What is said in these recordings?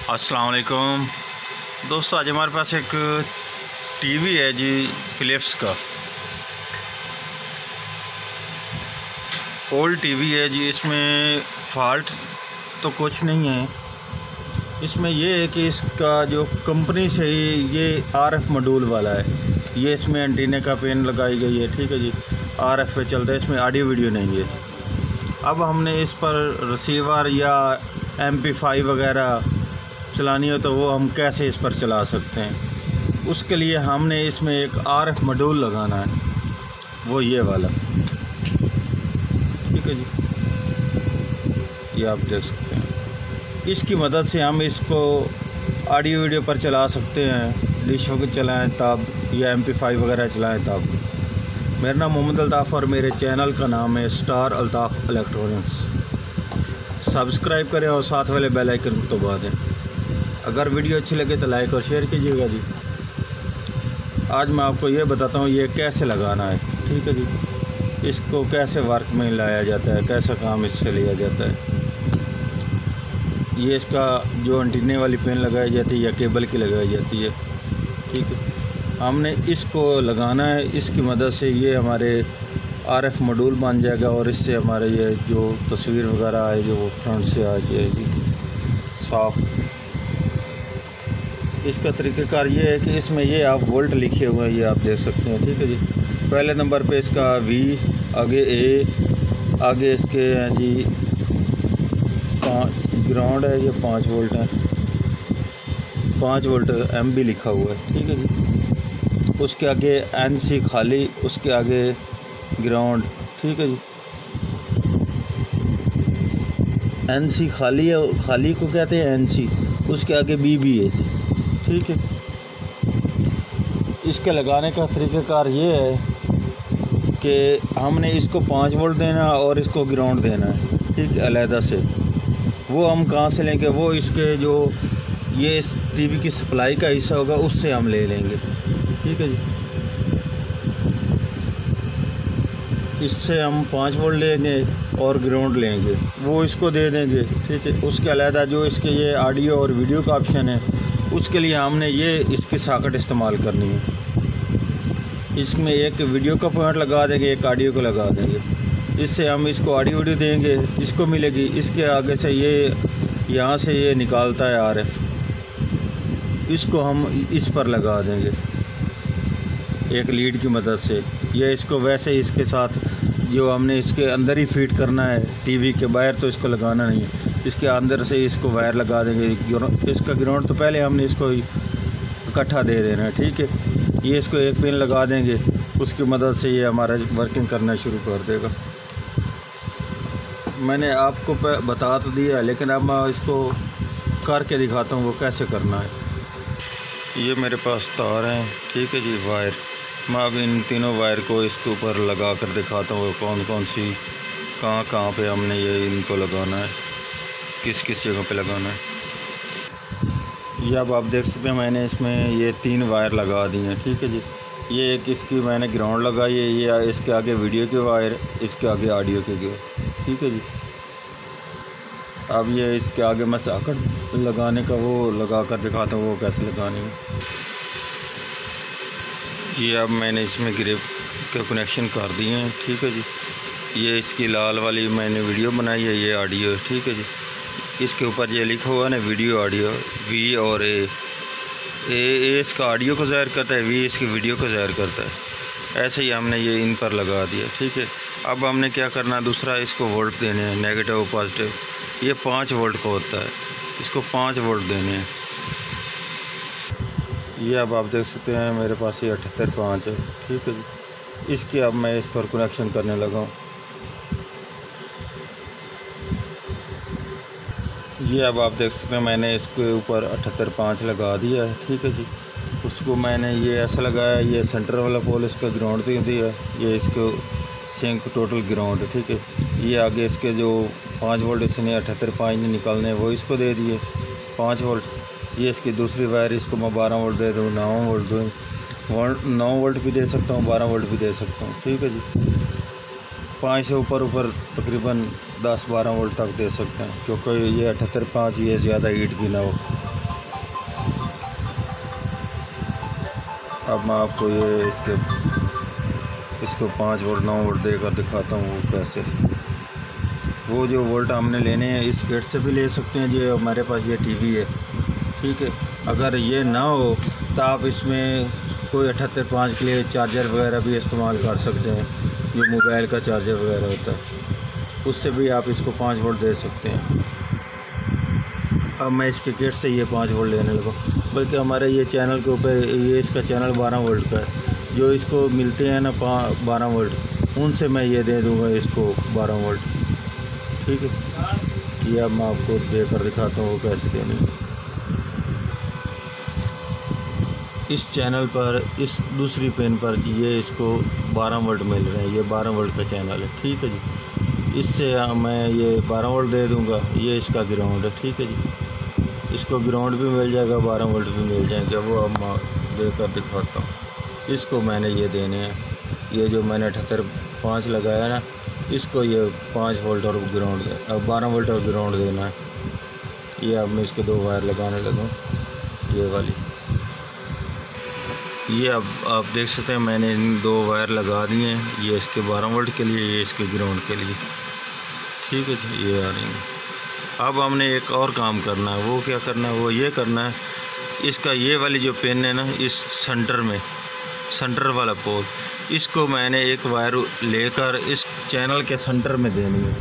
अस्सलाम वालेकुम दोस्तों, आज हमारे पास एक टीवी है जी फ़िलिप्स का। ओल्ड टीवी है जी। इसमें फ़ॉल्ट तो कुछ नहीं है। इसमें ये है कि इसका जो कंपनी से ही ये आरएफ मॉड्यूल वाला है। ये इसमें एंटीने का पिन लगाई गई है, ठीक है जी। आरएफ पे चलता है, इसमें ऑडियो वीडियो नहीं है। अब हमने इस पर रिसीवर या MP5 वगैरह चलानी हो तो वो हम कैसे इस पर चला सकते हैं, उसके लिए हमने इसमें एक आरएफ मॉड्यूल लगाना है, वो ये वाला, ठीक है जी। ये आप देख सकते हैं। इसकी मदद से हम इसको ऑडियो वीडियो पर चला सकते हैं, डिश वगैरह चलाएँ तब, या MP5 वगैरह चलाएँ तब। मेरा नाम मोहम्मद अल्ताफ़ और मेरे चैनल का नाम है स्टार अल्ताफ़ इलेक्ट्रॉनिक्स। सब्सक्राइब करें और साथ वाले बेल आइकन को दबा दें। अगर वीडियो अच्छी लगे तो लाइक और शेयर कीजिएगा जी। आज मैं आपको ये बताता हूँ ये कैसे लगाना है, ठीक है जी। इसको कैसे वर्क में लाया जाता है, कैसा काम इससे लिया जाता है। ये इसका जो एंटीने वाली पिन लगाई जाती है या केबल की लगाई जाती है, ठीक है। हमने इसको लगाना है। इसकी मदद से ये हमारे आरएफ मॉड्यूल बन जाएगा और इससे हमारे ये जो तस्वीर वगैरह है जो वो फ्रंट से आ जाएगी साफ़। इसका तरीक़ाकार ये है कि इसमें ये आप वोल्ट लिखे हुए हैं, ये आप देख सकते हैं, ठीक है जी। पहले नंबर पे इसका V, आगे A, आगे इसके हैं जी 5 ग्राउंड है, ये 5 वोल्ट है, 5 वोल्ट MB लिखा हुआ है, ठीक है जी। उसके आगे NC खाली, उसके आगे ग्राउंड, ठीक है जी। NC खाली है, खाली को कहते हैं NC। उसके आगे BB है जी, ठीक है। इसके लगाने का तरीक़ाकार ये है कि हमने इसको 5 वोल्ट देना और इसको ग्राउंड देना है, ठीक है, अलहदा से। वो हम कहाँ से लेंगे, वो इसके जो ये इस टीवी की सप्लाई का हिस्सा होगा उससे हम ले लेंगे, ठीक है जी। इससे हम 5 वोल्ट लेंगे और ग्राउंड लेंगे, वो इसको दे देंगे, ठीक है। उसके अलहदा जो इसके ये ऑडियो और वीडियो का ऑप्शन है, उसके लिए हमने ये इसकी सॉकेट इस्तेमाल करनी है। इसमें एक वीडियो का पॉइंट लगा देंगे, एक ऑडियो को लगा देंगे। इससे हम इसको ऑडियो वीडियो देंगे, इसको मिलेगी। इसके आगे से ये यहाँ से ये निकालता है आरएफ, इसको हम इस पर लगा देंगे एक लीड की मदद से। ये इसको वैसे ही इसके साथ जो हमने इसके अंदर ही फिट करना है, टीवी के बाहर तो इसको लगाना नहीं है। इसके अंदर से इसको वायर लगा देंगे। इसका ग्राउंड तो पहले हमने इसको इकट्ठा दे देना है, ठीक है। ये इसको एक पिन लगा देंगे, उसकी मदद से ये हमारा वर्किंग करना शुरू कर देगा। मैंने आपको बता तो दिया, लेकिन अब मैं इसको करके दिखाता हूँ वो कैसे करना है। ये मेरे पास तार हैं, ठीक है जी, वायर। मैं अब इन तीनों वायर को इसके ऊपर लगा कर दिखाता हूँ कौन कौन सी कहाँ पे हमने ये इनको लगाना है, किस किस जगह पे लगाना है। ये अब आप देख सकते हैं मैंने इसमें ये 3 वायर लगा दी हैं, ठीक है जी। ये एक इसकी मैंने ग्राउंड लगाई है, ये इसके आगे वीडियो के वायर, इसके आगे ऑडियो के, ठीक है जी। अब ये इसके आगे मैं सॉकेट लगाने का वो लगा कर दिखाता हूँ वो कैसे लगानी है। ये अब मैंने इसमें ग्रिप के कनेक्शन कर दिए हैं, ठीक है जी। ये इसकी लाल वाली मैंने वीडियो बनाई है, ये ऑडियो, ठीक है जी। इसके ऊपर ये लिखा हुआ है ना वीडियो ऑडियो, V और A इसका ऑडियो को ज़ाहिर करता है, V इसकी वीडियो को ज़ाहिर करता है। ऐसे ही हमने ये इन पर लगा दिया, ठीक है। अब हमने क्या करना है, दूसरा इसको वोल्ट देने हैं, नेगेटिव पॉजिटिव। ये 5 वोल्ट का होता है, इसको 5 वोल्ट देने हैं। ये अब आप देख सकते हैं मेरे पास ये 78.5 है, ठीक है जी। इसकी अब मैं इस पर कनेक्शन करने लगा हूँ। ये अब आप देख सकते हैं मैंने इसके ऊपर 78.5 लगा दिया है, ठीक है जी। उसको मैंने ये ऐसा लगाया, ये सेंटर वाला पोल इसका ग्राउंड दे दिया, ये इसको सिंक टोटल ग्राउंड, ठीक है। ये आगे इसके जो 5 वोल्ट इसने 78.5 निकालने वो इसको दे दिए 5 वोल्ट। ये इसकी दूसरी वायर इसको मैं 12 वोल्ट दे दूँ, 9 वोल्ट दूँ, 9 वोल्ट भी दे सकता हूँ, 12 वोल्ट भी दे सकता हूँ, ठीक है जी। 5 से ऊपर तकरीबन 10-12 वोल्ट तक दे सकते हैं, क्योंकि ये 78.5 ये ज़्यादा हीट की ना हो। अब मैं आपको ये इसको 5 वोल्ट 9 वोल्ट देकर दिखाता हूँ वो कैसे। वो जो वोल्ट हमने लेने हैं इस गेट से भी ले सकते हैं। जो हमारे पास ये टीवी है, ठीक है, अगर ये ना हो तो आप इसमें कोई 78.5 के लिए चार्जर वगैरह भी इस्तेमाल कर सकते हैं, जो मोबाइल का चार्जर वगैरह होता है, उससे भी आप इसको 5 वोल्ट दे सकते हैं। अब मैं इसके गेट से ये 5 वोल्ट लेने लगा, बल्कि हमारे ये चैनल के ऊपर ये इसका चैनल 12 वोल्ट का है। जो इसको मिलते हैं ना 12 वोल्ट, उनसे मैं ये दे दूँगा इसको 12 वोल्ट, ठीक है। ये अब मैं आपको देकर दिखाता हूँ कैसे देनी है। इस चैनल पर इस दूसरी पेन पर ये इसको 12 वोल्ट मिल रहे हैं, ये 12 वोल्ट का चैनल है, ठीक है जी। इससे मैं ये 12 वोल्ट दे दूँगा, ये इसका ग्राउंड है, ठीक है जी। इसको ग्राउंड भी मिल जाएगा, 12 वोल्ट भी मिल जाएंगे। वो अब मैं देकर दिखाता हूँ। इसको मैंने ये देने हैं, ये जो मैंने 78.5 लगाया ना, इसको ये 5 वोल्ट और ग्राउंड 12 वोल्ट और ग्राउंड देना है। ये अब मैं इसके 2 वायर लगाने लगा, ये वाली। ये अब आप देख सकते हैं मैंने इन 2 वायर लगा दिए हैं, ये इसके 12 वोल्ट के लिए, ये इसके ग्राउंड के लिए, ठीक है जी। ये आ रही है। अब हमने एक और काम करना है। वो क्या करना है? वो ये करना है, इसका ये वाली जो पेन है ना, इस सेंटर वाला पोल, इसको मैंने एक वायर लेकर इस चैनल के सेंटर में देनी है,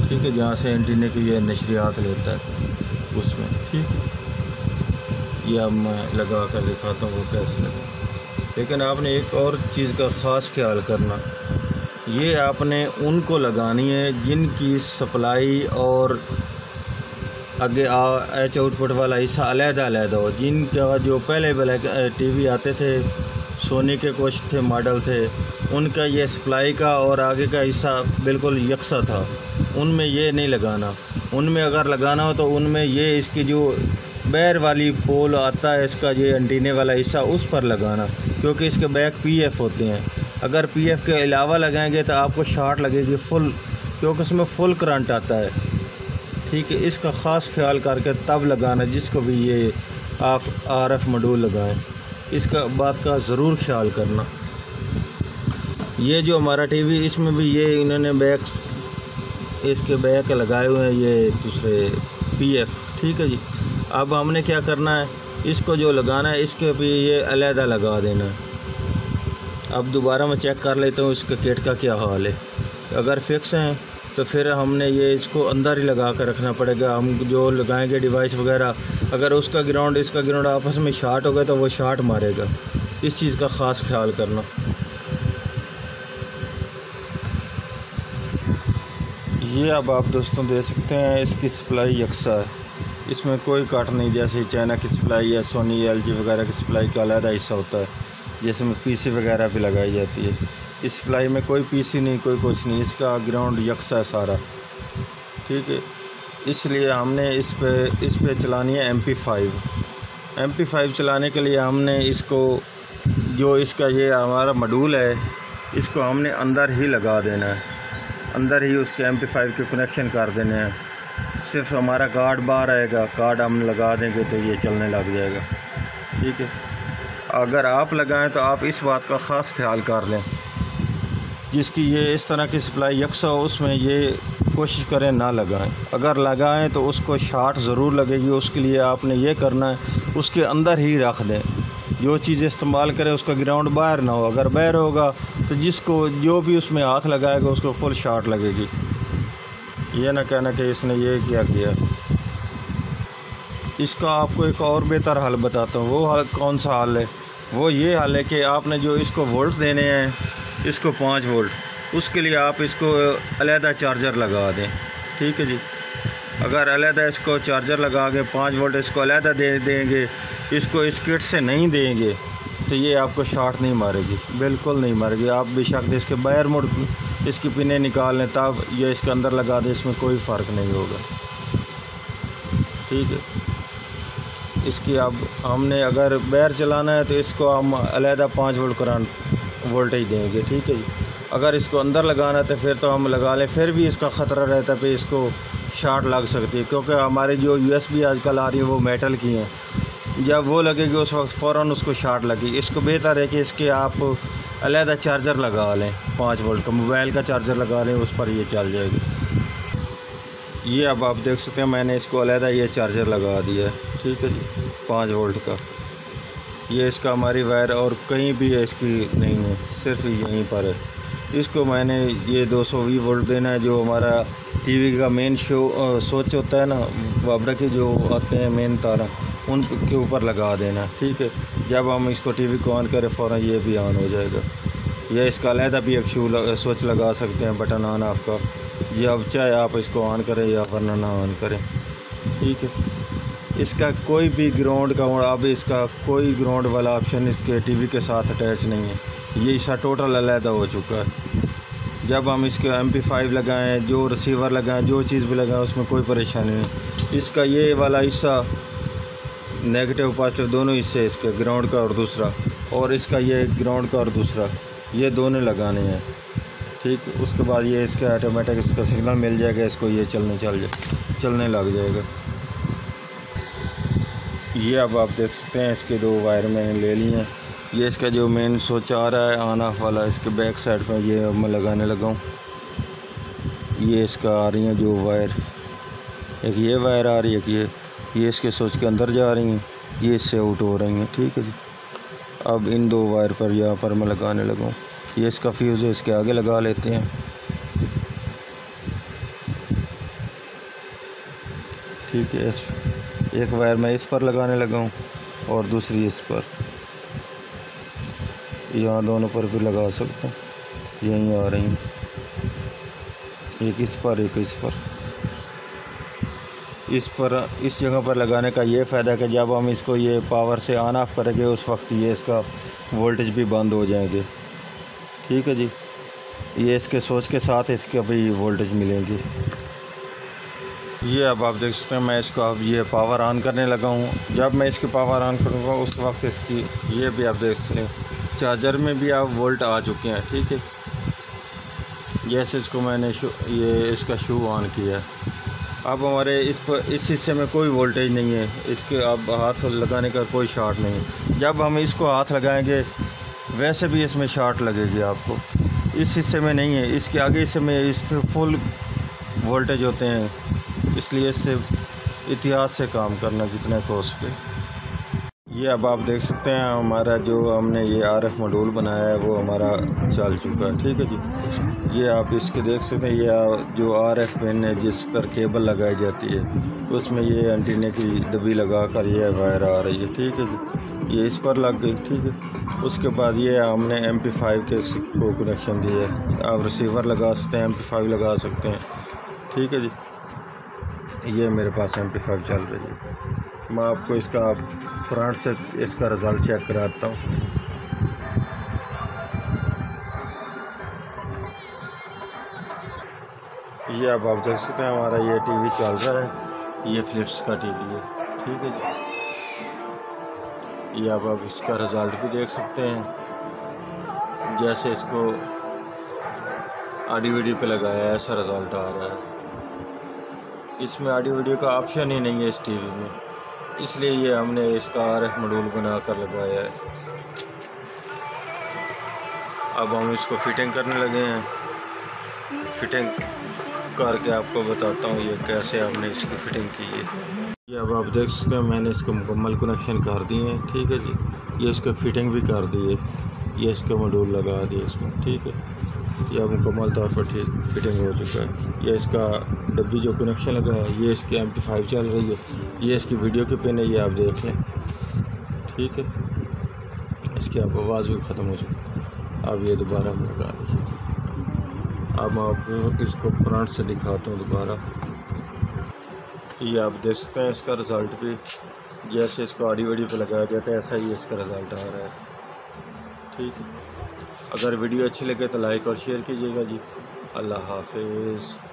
ठीक है, जहाँ से एंटीने की ये नशरियात लेता है उसमें, ठीक है। ये अब मैं लगा कर दिखाता हूँ वो कैसे लगा। लेकिन आपने एक और चीज़ का ख़ास ख्याल करना, ये आपने उनको लगानी है जिनकी सप्लाई और आगे एच आउटपुट वाला हिस्सा अलग-अलग हो। जिनका जो पहले ब्लैक टीवी आते थे, सोनी के कुछ थे मॉडल थे, उनका ये सप्लाई का और आगे का हिस्सा बिल्कुल यकसा था, उनमें ये नहीं लगाना। उनमें अगर लगाना हो तो उनमें ये इसकी जो बैर वाली पोल आता है, इसका ये एंटीने वाला हिस्सा, उस पर लगाना, क्योंकि इसके बैक पीएफ होते हैं। अगर पीएफ के अलावा लगाएंगे तो आपको शॉर्ट लगेगी फुल, क्योंकि उसमें फुल करंट आता है, ठीक है। इसका ख़ास ख्याल करके तब लगाना जिसको भी ये आप आरएफ मॉड्यूल लगाएं, इसका बात का ज़रूर ख्याल करना। ये जो हमारा टीवी, इसमें भी ये इन्होंने बैक, इसके बैक लगाए हुए हैं ये दूसरे पीएफ, ठीक है जी। अब हमने क्या करना है, इसको जो लगाना है इसके भी ये अलहदा लगा देना है। अब दोबारा मैं चेक कर लेता हूँ इसके किट का क्या हाल है। अगर फिक्स हैं तो फिर हमने ये इसको अंदर ही लगा कर रखना पड़ेगा। हम जो लगाएंगे डिवाइस वगैरह, अगर उसका ग्राउंड इसका ग्राउंड आपस में शॉर्ट हो गया तो वो शॉर्ट मारेगा। इस चीज़ का ख़ास ख्याल करना। ये अब आप दोस्तों दे सकते हैं, इसकी सप्लाई यकसा है, इसमें कोई कट नहीं। जैसे चाइना की सप्लाई या सोनी एलजी वगैरह की सप्लाई का अलग हिस्सा होता है, जिसमें पीसी वगैरह भी लगाई जाती है। इस सप्लाई में कोई पीसी नहीं, कोई कुछ नहीं, इसका ग्राउंड यकसा है सारा, ठीक है। इसलिए हमने इस पे चलानी है MP5 चलाने के लिए हमने इसको, जो इसका ये हमारा मॉड्यूल है, इसको हमने अंदर ही लगा देना है, अंदर ही उसके MP5 के कनेक्शन कर देने हैं। सिर्फ हमारा कार्ड बाहर आएगा, कार्ड हम लगा देंगे तो ये चलने लग जाएगा, ठीक है। अगर आप लगाएं तो आप इस बात का ख़ास ख्याल कर लें, जिसकी ये इस तरह की सप्लाई यकसा हो, उसमें ये कोशिश करें ना लगाएं। अगर लगाएं तो उसको शॉर्ट ज़रूर लगेगी। उसके लिए आपने ये करना है, उसके अंदर ही रख दें। जो चीज़ इस्तेमाल करें उसका ग्राउंड बाहर ना हो। अगर बाहर होगा तो जिसको जो भी उसमें हाथ लगाएगा उसको फुल शॉर्ट लगेगी। ये ना कहना कि इसने ये क्या किया। इसका आपको एक और बेहतर हल बताता हूँ। वो हल कौन सा हल है? वो ये हल है कि आपने जो इसको वोल्ट देने हैं, इसको 5 वोल्ट, उसके लिए आप इसको अलहदा चार्जर लगा दें, ठीक है जी। अगर अलहदा इसको चार्जर लगा के 5 वोल्ट इसको अलहदा दे देंगे, इसको इस किट से नहीं देंगे, तो ये आपको शॉर्ट नहीं मारेगी, बिल्कुल नहीं मारेगी। आप बेशक इसके बाहर मुड़ इसकी पिने निकाल लें, तब ये इसके अंदर लगा दें, इसमें कोई फ़र्क नहीं होगा, ठीक है। इसकी अब हमने अगर बाहर चलाना है तो इसको हम अलहदा 5 वोल्ट करंट वोल्टेज देंगे, ठीक है जी। अगर इसको अंदर लगाना है तो फिर तो हम लगा लें, फिर भी इसका ख़तरा रहता है कि इसको शॉर्ट लग सकती है, क्योंकि हमारी जो USB आजकल आ रही है वो मेटल की हैं। जब वो लगेगी उस वक्त फ़ौरन उसको शॉर्ट लगेगी। इसको बेहतर है कि इसके आप अलहदा चार्जर लगा लें, 5 वोल्ट का मोबाइल का चार्जर लगा लें, उस पर ये चल जाएगी। ये अब आप देख सकते हैं मैंने इसको अलहदा ये चार्जर लगा दिया है, ठीक है जी, 5 वोल्ट का। ये इसका हमारी वायर और कहीं भी है इसकी नहीं है, सिर्फ यहीं पर है। इसको मैंने ये 220 वोल्ट देना है, जो हमारा टीवी का मेन स्विच होता है ना, वाबरा के जो आते हैं मेन तारा, उन के ऊपर लगा देना, ठीक है। जब हम इसको टीवी को ऑन करें फ़ौरन ये भी ऑन हो जाएगा। या इसका अलहदा भी एक स्विच लगा सकते हैं बटन ऑन ऑफ का, ये अब चाहे आप इसको ऑन करें या वरना ना ऑन करें, ठीक है। इसका कोई भी ग्राउंड का, अब इसका कोई ग्राउंड वाला ऑप्शन इसके टीवी के साथ अटैच नहीं है, ये इसका टोटल अलहदा हो चुका है। जब हम इसके MP5 लगाएं, जो रिसीवर लगाएं, जो चीज़ भी लगाएं, उसमें कोई परेशानी नहीं। इसका ये वाला हिस्सा नेगेटिव पॉजिटिव दोनों हिस्से इसके, ग्राउंड का और दूसरा, और इसका ये ग्राउंड का और दूसरा, ये दोनों लगाने हैं, ठीक। उसके बाद ये इसके ऑटोमेटिक इसका सिग्नल मिल जाएगा, इसको ये चलने लग जाएगा। ये अब आप देख सकते हैं इसके 2 वायर मैंने ले लिए हैं। ये इसका जो मेन स्विच आ रहा है ऑन ऑफ वाला, इसके बैक साइड पर ये अब मैं लगाने लगा हूँ। ये इसका आ रही हैं जो वायर, एक ये वायर आ रही है, एक ये इसके स्विच के अंदर जा रही हैं, ये इससे आउट हो रही हैं, ठीक है जी। अब इन 2 वायर पर यहाँ पर मैं लगाने लगा हूँ। ये इसका फ्यूज़ है, इसके आगे लगा लेते हैं, ठीक है। एक वायर मैं इस पर लगाने लगा हूँ और दूसरी इस पर, यहाँ दोनों पर भी लगा सकते हैं, यहीं आ रही हैं, एक इस पर एक इस पर। इस जगह पर लगाने का ये फ़ायदा है कि जब हम इसको ये पावर से ऑन ऑफ करेंगे उस वक्त ये इसका वोल्टेज भी बंद हो जाएंगे, ठीक है जी। ये इसके स्विच के साथ इसके भी वोल्टेज मिलेंगी। ये अब आप देख सकते हैं मैं इसको अब ये पावर ऑन करने लगा हूँ। जब मैं इसकी पावर ऑन करूँगा उस वक्त इसकी ये भी आप देख सकते हैं चार्जर में भी आप वोल्ट आ चुके हैं, ठीक है। जैसे इसको मैंने ये इसका शू ऑन किया है, अब हमारे इस हिस्से में कोई वोल्टेज नहीं है, इसके अब हाथ लगाने का कोई शॉर्ट नहीं। जब हम इसको हाथ लगाएंगे वैसे भी इसमें शॉर्ट लगेगी आपको, इस हिस्से में नहीं है, इसके आगे हिस्से में इस पर फुल वोल्टेज होते हैं, इसलिए इससे एहतियात से काम करना जितना हो सके। ये अब आप देख सकते हैं हमारा जो हमने ये RF मॉड्यूल बनाया है वो हमारा चल चुका है, ठीक है जी। ये आप इसके देख सकते हैं, ये जो RF पिन है जिस पर केबल लगाई जाती है उसमें ये एंटीने की डब्बी लगा कर ये वायर आ रही है, ठीक है जी। ये इस पर लग गई, ठीक है। उसके बाद ये हमने MP5 के को कनेक्शन दिया है, आप रिसीवर लगा सकते हैं, MP5 लगा सकते हैं, ठीक है जी। ये मेरे पास MP5 चल रही है। मैं आपको इसका फ्रंट से इसका रिज़ल्ट चेक कराता हूँ। ये अब आप देख सकते हैं हमारा ये टीवी चल रहा है, ये फिलिप्स का टीवी है, ठीक है जी। ये अब आप इसका रिज़ल्ट भी देख सकते हैं, जैसे इसको ऑडियो वीडियो पे लगाया है ऐसा रिज़ल्ट आ रहा है। इसमें ऑडियो वीडियो का ऑप्शन ही नहीं है इस टीवी में, इसलिए ये हमने इसका RF मॉड्यूल बना कर लगाया है। अब हम इसको फिटिंग करने लगे हैं। फिटिंग करके आपको बताता हूँ ये कैसे हमने इसकी फ़िटिंग की है। ये अब आप देख सकते हैं मैंने इसको मुकम्मल कनेक्शन कर दिए हैं, ठीक है जी। ये इसको फिटिंग भी कर दी है, ये इसके मॉड्यूल लगा दिए इसमें, ठीक है। यह मुकम्मल तौर पर ठीक फिटिंग हो चुका है। ये इसका डब्बी जो कनेक्शन लगा है ये इसकी MP5 चल रही है, ये इसकी वीडियो की पिन है, ये आप देख लें, ठीक है। इसकी अब आवाज़ भी ख़त्म हो चुकी है। अब ये दोबारा हम लगा दी। अब मैं आपको इसको फ्रंट से दिखाता हूँ दोबारा। ये आप देख सकते हैं इसका रिज़ल्ट भी जैसे इसको ऑडियो वीडियो पे लगाया जाता है ऐसा ही इसका रिज़ल्ट आ रहा है, ठीक है। अगर वीडियो अच्छी लगे तो लाइक और शेयर कीजिएगा जी। अल्लाह हाफिज़।